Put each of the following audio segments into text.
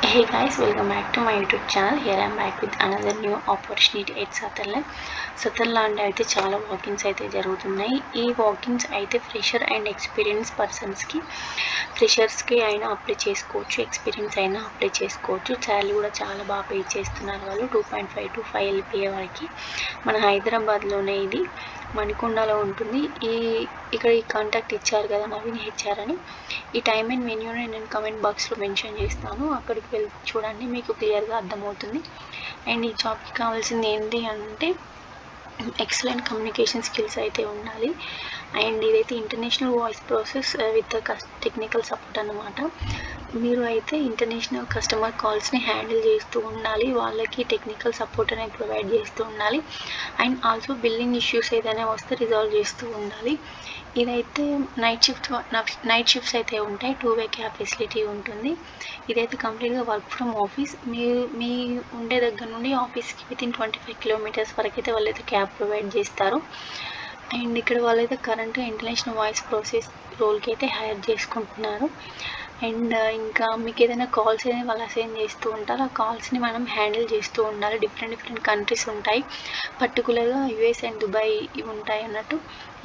Hey guys, welcome back to my YouTube channel. Here I am back with another new opportunity at Sutherland. Sutherland అయితే చాలా walkings అయితే జరుగుతున్నాయి. ఈ walkings అయితే fresher and experience పర్సన్స్కి ఫ్రెషర్స్కి అయినా అప్లై చేసుకోవచ్చు, ఎక్స్పీరియన్స్ అయినా అప్లై చేసుకోవచ్చు. శాలరీ కూడా చాలా బాగా పే చేస్తున్నారు వాళ్ళు. 2.5 to 5 LPA వరకు. మన హైదరాబాద్లోనే ఇది మణికొండలో ఉంటుంది. ఇక్కడ ఈ కాంటాక్ట్ ఇచ్చారు కదా నవీన్ హెచ్ఆర్ అని. ఈ టైమ్ అండ్ మెన్యూని నేను కమెంట్ బాక్స్లో మెన్షన్ చేస్తాను. అక్కడికి వెళ్ళి చూడండి, మీకు క్లియర్గా అర్థమవుతుంది. అండ్ ఈ జాబ్కి కావాల్సింది ఏంటి అంటే ఎక్సలెంట్ కమ్యూనికేషన్ స్కిల్స్ అయితే ఉండాలి. అండ్ ఇదైతే international voice process with technical support అన్నమాట. మీరు అయితే ఇంటర్నేషనల్ కస్టమర్ కాల్స్ని హ్యాండిల్ చేస్తూ ఉండాలి, వాళ్ళకి టెక్నికల్ సపోర్ట్ అనేది ప్రొవైడ్ చేస్తూ ఉండాలి. అండ్ ఆల్సో బిల్లింగ్ ఇష్యూస్ ఏదైనా వస్తే రిజాల్వ్ చేస్తూ ఉండాలి. ఇదైతే నైట్ షిఫ్ట్స్ అయితే ఉంటాయి. 2-way క్యాబ్ ఫెసిలిటీ ఉంటుంది. ఇదైతే కంప్లీట్గా వర్క్ ఫ్రమ్ ఆఫీస్. మీ ఉండే దగ్గర నుండి ఆఫీస్కి వితిన్ 25 kilometers వరకు అయితే వాళ్ళైతే క్యాబ్ ప్రొవైడ్ చేస్తారు. అండ్ ఇక్కడ వాళ్ళైతే కరెంట్గా ఇంటర్నేషనల్ వాయిస్ ప్రాసెస్ రోల్కి అయితే హైర్ చేసుకుంటున్నారు. అండ్ ఇంకా మీకు ఏదైనా కాల్స్ అనేది వాళ్ళు అసైన్ చేస్తూ ఉంటారు. ఆ కాల్స్ని మనం హ్యాండిల్ చేస్తూ ఉండాలి. డిఫరెంట్ కంట్రీస్ ఉంటాయి, పర్టికులర్గా యుఎస్ అండ్ దుబాయ్ ఇవి ఉంటాయి అన్నట్టు.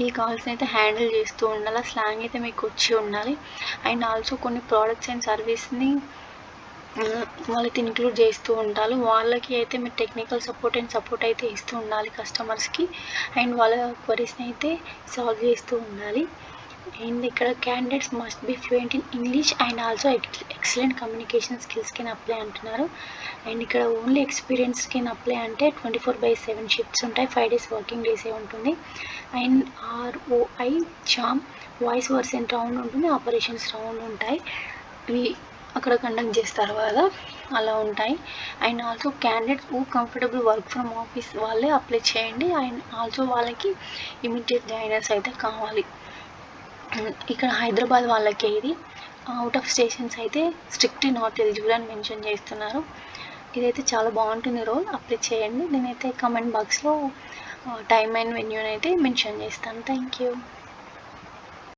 ఈ కాల్స్ని అయితే హ్యాండిల్ చేస్తూ ఉండాలి. స్లాంగ్ అయితే మీకు వచ్చి ఉండాలి. అండ్ ఆల్సో కొన్ని ప్రోడక్ట్స్ అండ్ సర్వీస్ని వాళ్ళకి ఇంక్లూడ్ చేస్తూ ఉంటారు. వాళ్ళకి అయితే మీరు టెక్నికల్ సపోర్ట్ అయితే ఇస్తూ ఉండాలి కస్టమర్స్కి. అండ్ వాళ్ళ క్వరీస్ని అయితే సాల్వ్ చేస్తూ ఉండాలి. అండ్ ఇక్కడ candidates must be fluent in English and also excellent communication skills can apply అంటున్నారు. అండ్ ఇక్కడ ఓన్లీ ఎక్స్పీరియన్స్ కెన్ అప్లై అంటే 24/7 షిఫ్ట్స్ ఉంటాయి. 5 days వర్కింగ్ డేసే ఉంటుంది. And ROI jam voice Versant round ఉంటుంది, ఆపరేషన్స్ రౌండ్ ఉంటాయి. ఇవి అక్కడ కండక్ట్ చేస్తారు కదా, అలా ఉంటాయి. And also candidates who comfortable work from office వాళ్ళే అప్లై చేయండి. అండ్ ఆల్సో వాళ్ళకి ఇమీడియట్ జాయినర్స్ అయితే కావాలి. ఇక్కడ హైదరాబాద్ వాళ్ళకి ఇది. అవుట్ ఆఫ్ స్టేషన్స్ అయితే స్ట్రిక్ట్లీ నాట్ ఎలిజిబుల్ అని మెన్షన్ చేస్తున్నారు. ఇదైతే చాలా బాగుంటుంది రోల్, అప్లై చేయండి. నేనైతే కమెంట్ బాక్స్లో టైమ్ అండ్ వెన్యూని అయితే మెన్షన్ చేస్తాను. Thank you.